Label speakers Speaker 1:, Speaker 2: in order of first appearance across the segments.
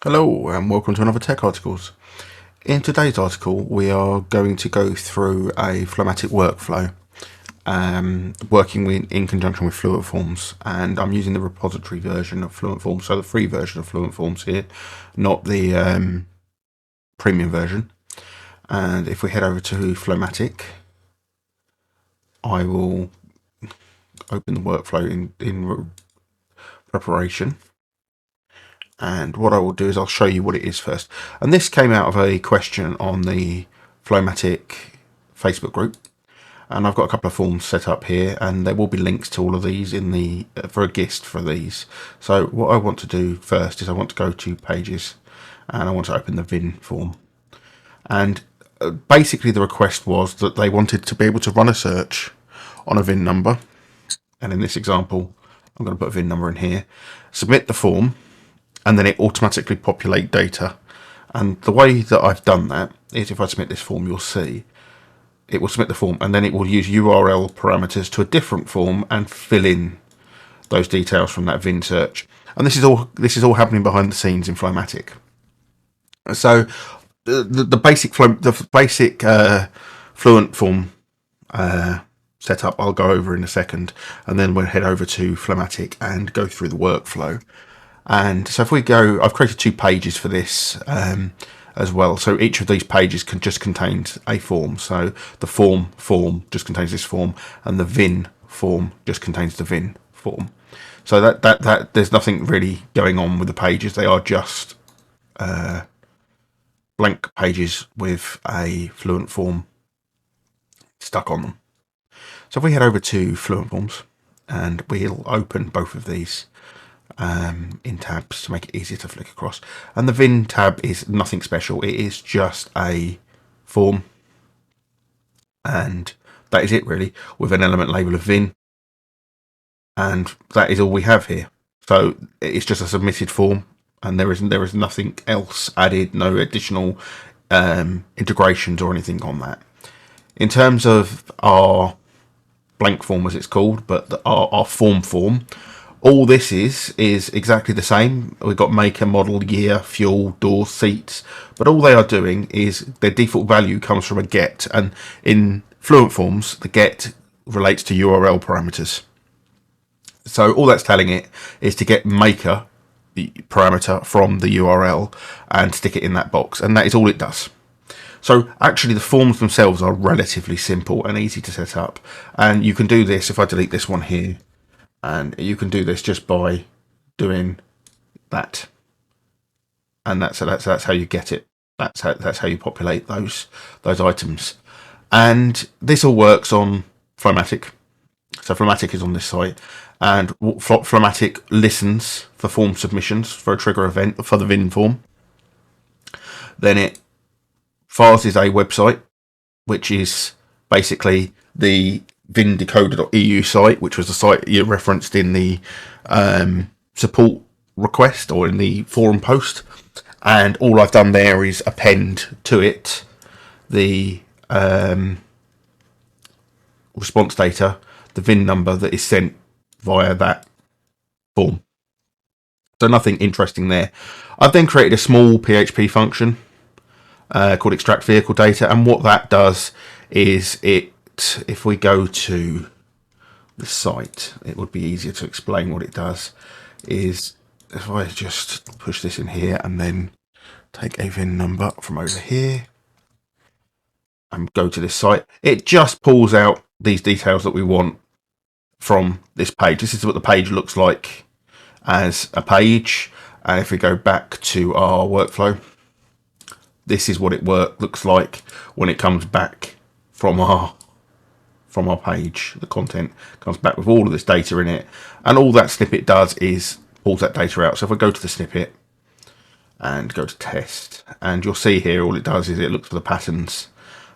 Speaker 1: Hello and welcome to another Tech Articles. In today's article we are going to go through a FlowMattic workflow working in conjunction with Fluent Forms, and I'm using the repository version of Fluent Forms, so the free version of Fluent Forms here, not the premium version. And if we head over to FlowMattic, I will open the workflow in preparation. And what I will do is I'll show you what it is first. And this came out of a question on the FlowMattic Facebook group. And I've got a couple of forms set up here, and there will be links to all of these in the for a GIST for these. So what I want to do first is I want to go to Pages, and I want to open the VIN form. And basically the request was that they wanted to be able to run a search on a VIN number. And in this example, I'm going to put a VIN number in here, submit the form, and then it automatically populate data. And the way that I've done that is if I submit this form, you'll see it will submit the form, and then it will use URL parameters to a different form and fill in those details from that VIN search. And this is all happening behind the scenes in FlowMattic. So the basic Fluent Form setup I'll go over in a second, and then we'll head over to FlowMattic and go through the workflow. And so if we go, I've created 2 pages for this as well. So each of these pages just contains a form. So the form just contains this form, and the VIN form just contains the VIN form. So that there's nothing really going on with the pages. They are just blank pages with a Fluent Form stuck on them. So if we head over to Fluent Forms, and we'll open both of these in tabs to make it easier to flick across. And the VIN tab is nothing special. It is just a form, and that is it really, with an element label of VIN, and that is all we have here. So it's just a submitted form, and there is nothing else added, no additional integrations or anything on that. In terms of our blank form, as it's called, but our form, all this is exactly the same. We've got maker, model, year, fuel, door, seats, but all they are doing is their default value comes from a get, and in Fluent Forms, the get relates to URL parameters. So all that's telling it is to get maker parameter from the URL and stick it in that box, and that is all it does. So actually the forms themselves are relatively simple and easy to set up, and you can do this if I delete this one here. And you can do this just by doing that, and that's how you get it. That's how you populate those items, and this all works on FlowMattic. So FlowMattic is on this site, and FlowMattic listens for form submissions for a trigger event for the VIN form. Then it parses a website, which is basically the vindecoder.eu site, which was the site you referenced in the support request or in the forum post. And all I've done there is append to it the response data, the VIN number that is sent via that form. So nothing interesting there. I've then created a small PHP function called extract vehicle data, and what that does is if we go to the site, it would be easier to explain what it does. Is if I just push this in here and then take a VIN number from over here and go to this site, it just pulls out these details that we want from this page. This is what the page looks like as a page, and if we go back to our workflow, this is what it looks like when it comes back from our page. The content comes back with all of this data in it, and all that snippet does is pulls that data out. So if I go to the snippet and go to test, and you'll see here all it does is it looks for the patterns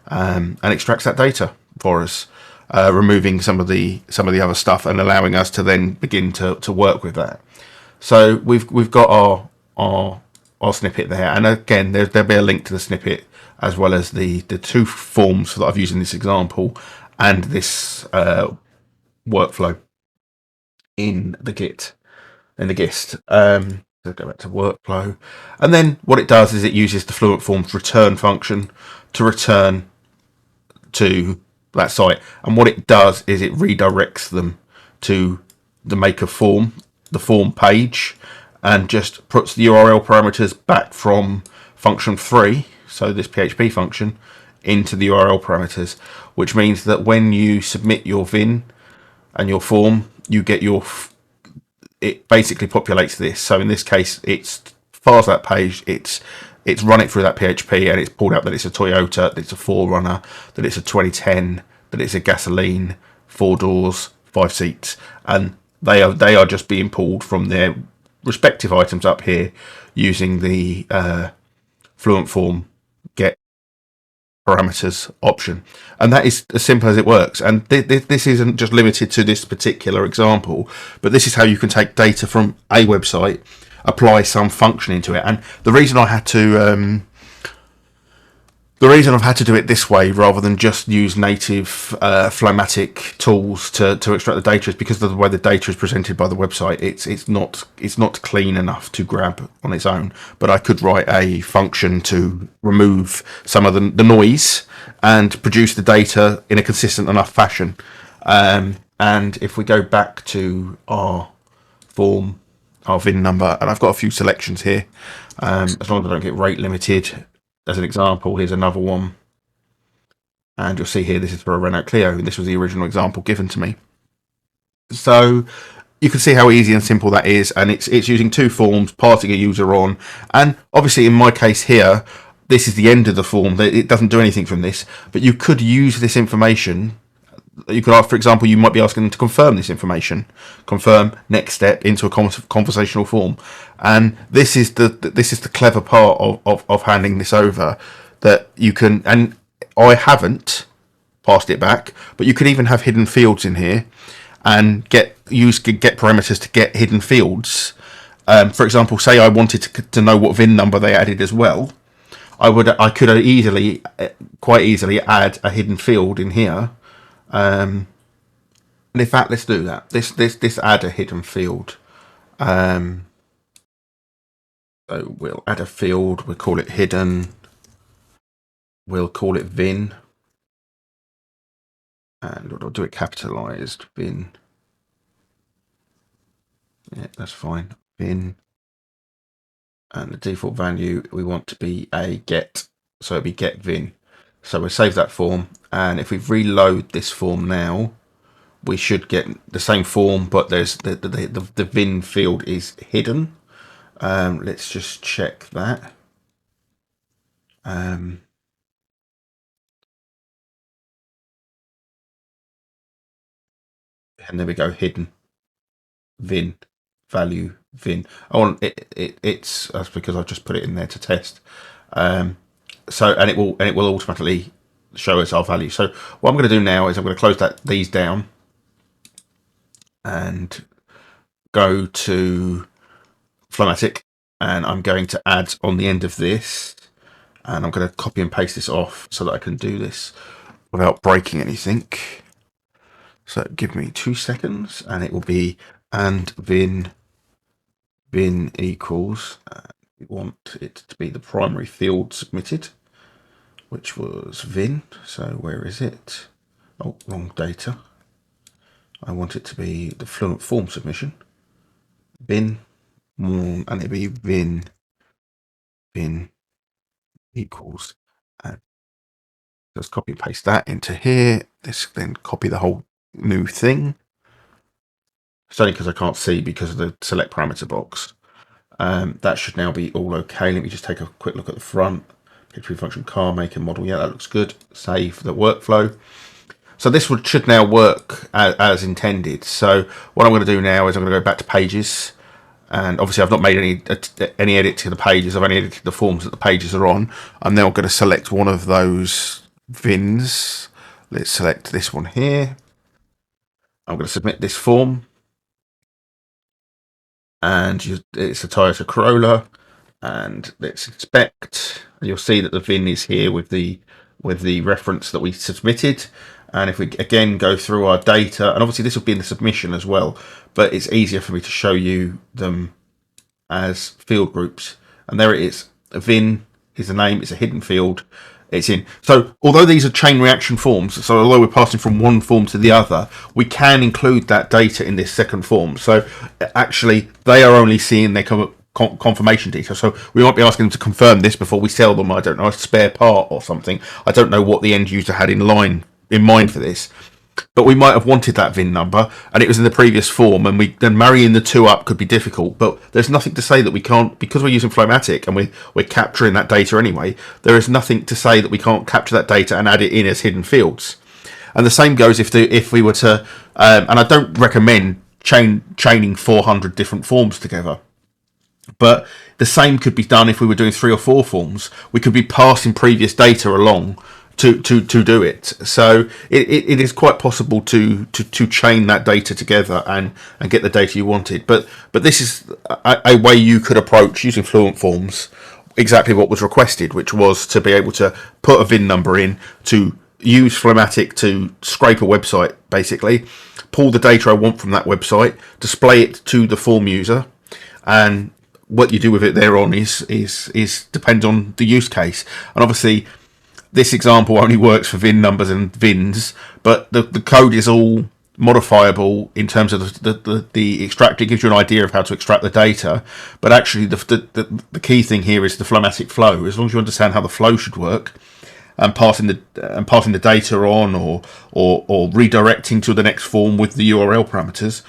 Speaker 1: and extracts that data for us, removing some of the other stuff and allowing us to then begin to work with that. So we've got our snippet there, and again there'll be a link to the snippet as well as the 2 forms that I've used in this example and this workflow in the GIST. So go back to workflow. And then what it does is it uses the Fluent Forms return function to return to that site. And what it does is it redirects them to the maker form, the form page, and just puts the URL parameters back from function 3, so this PHP function, into the URL parameters, which means that when you submit your VIN and your form, you get it basically populates this. So in this case, it's files that page, it's run it through that PHP, and it's pulled out that it's a Toyota, that it's a 4Runner, that it's a 2010, that it's a gasoline, 4 doors, 5 seats, and they are just being pulled from their respective items up here using the Fluent Form get parameters option. And that is as simple as it works. And this isn't just limited to this particular example, but this is how you can take data from a website, apply some function into it. And the reason I had to the reason I've had to do it this way rather than just use native FlowMattic tools to extract the data is because of the way the data is presented by the website. It's not clean enough to grab on its own. But I could write a function to remove some of the noise and produce the data in a consistent enough fashion. And if we go back to our form, our VIN number, and I've got a few selections here, as long as I don't get rate limited. As an example, here's another one, and you'll see here this is for a Renault Clio, and this was the original example given to me. So you can see how easy and simple that is, and it's using two forms, passing a user on, and obviously in my case here, this is the end of the form. It doesn't do anything from this, but you could use this information. You could ask, for example, you might be asking them to confirm this information, confirm next step into a conversational form, and this is the clever part of handing this over, that you can. And I haven't passed it back, but you could even have hidden fields in here, and get parameters to get hidden fields. For example, say I wanted to know what VIN number they added as well. I could quite easily add a hidden field in here. And in fact, let's do that. This add a hidden field. So we'll add a field. We'll call it hidden. We'll call it VIN, and we'll do it capitalized. VIN. Yeah, that's fine. VIN. And the default value we want to be a get. So it'll be get VIN. So we'll save that form, and if we reload this form now, we should get the same form, but there's the VIN field is hidden. Let's just check that. And there we go, hidden VIN value VIN. Oh, it's that's because I've just put it in there to test. So and it will automatically show us our value. So what I'm going to do now is I'm going to close these down and go to FlowMattic, and I'm going to add on the end of this, and I'm going to copy and paste this off so that I can do this without breaking anything. So give me 2 seconds, and it will be and VIN equals. We want it to be the primary field submitted, which was VIN. So where is it? Oh, wrong data. I want it to be the Fluent Form submission. VIN, and it'll be VIN equals. And just copy and paste that into here. This then copy the whole new thing. It's only because I can't see because of the select parameter box. That should now be all okay. Let me just take a quick look at the front. PHP function car, make and model. Yeah, that looks good. Save the workflow. So this should now work as intended. So what I'm going to do now is I'm going to go back to pages. And obviously I've not made any edit to the pages. I've only edited the forms that the pages are on. I'm now going to select one of those VINs. Let's select this one here. I'm going to submit this form. And it's a Toyota Corolla. And let's inspect. And you'll see that the VIN is here with the reference that we submitted. And if we again go through our data, and obviously this will be in the submission as well, but it's easier for me to show you them as field groups, and there it is. A VIN is the name. It's a hidden field. It's in. So although these are chain reaction forms, so although we're passing from one form to the other, we can include that data in this second form. So actually, they are only seeing their confirmation details. So we might be asking them to confirm this before we sell them, I don't know, a spare part or something. I don't know what the end user had in mind for this. But we might have wanted that VIN number, and it was in the previous form, and then marrying the two up could be difficult. But there's nothing to say that we can't, because we're using FlowMattic and we're capturing that data anyway. There is nothing to say that we can't capture that data and add it in as hidden fields. And the same goes if we were to, and I don't recommend chaining 400 different forms together. But the same could be done if we were doing 3 or 4 forms. We could be passing previous data along to do it. So it is quite possible to chain that data together and get the data you wanted. But this is a way you could approach using Fluent Forms exactly what was requested, which was to be able to put a VIN number in, to use FlowMattic to scrape a website, basically, pull the data I want from that website, display it to the form user, and what you do with it thereon is depends on the use case. And obviously, this example only works for VIN numbers and VINs, but the code is all modifiable in terms of the extract. It gives you an idea of how to extract the data, but actually the key thing here is the FlowMattic flow. As long as you understand how the flow should work, and passing the data on or redirecting to the next form with the URL parameters,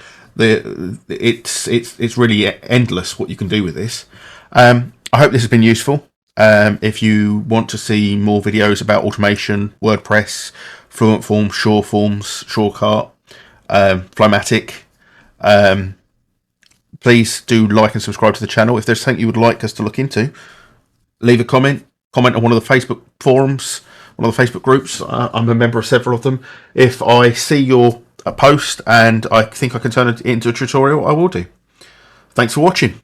Speaker 1: it's really endless what you can do with this. I hope this has been useful. If you want to see more videos about automation, WordPress, Fluent Form, Shortcut, FlowMattic, please do like and subscribe to the channel. If there's something you would like us to look into, leave a comment on one of the Facebook forums, one of the Facebook groups. I'm a member of several of them. If I see your post and I think I can turn it into a tutorial, I will do. Thanks for watching.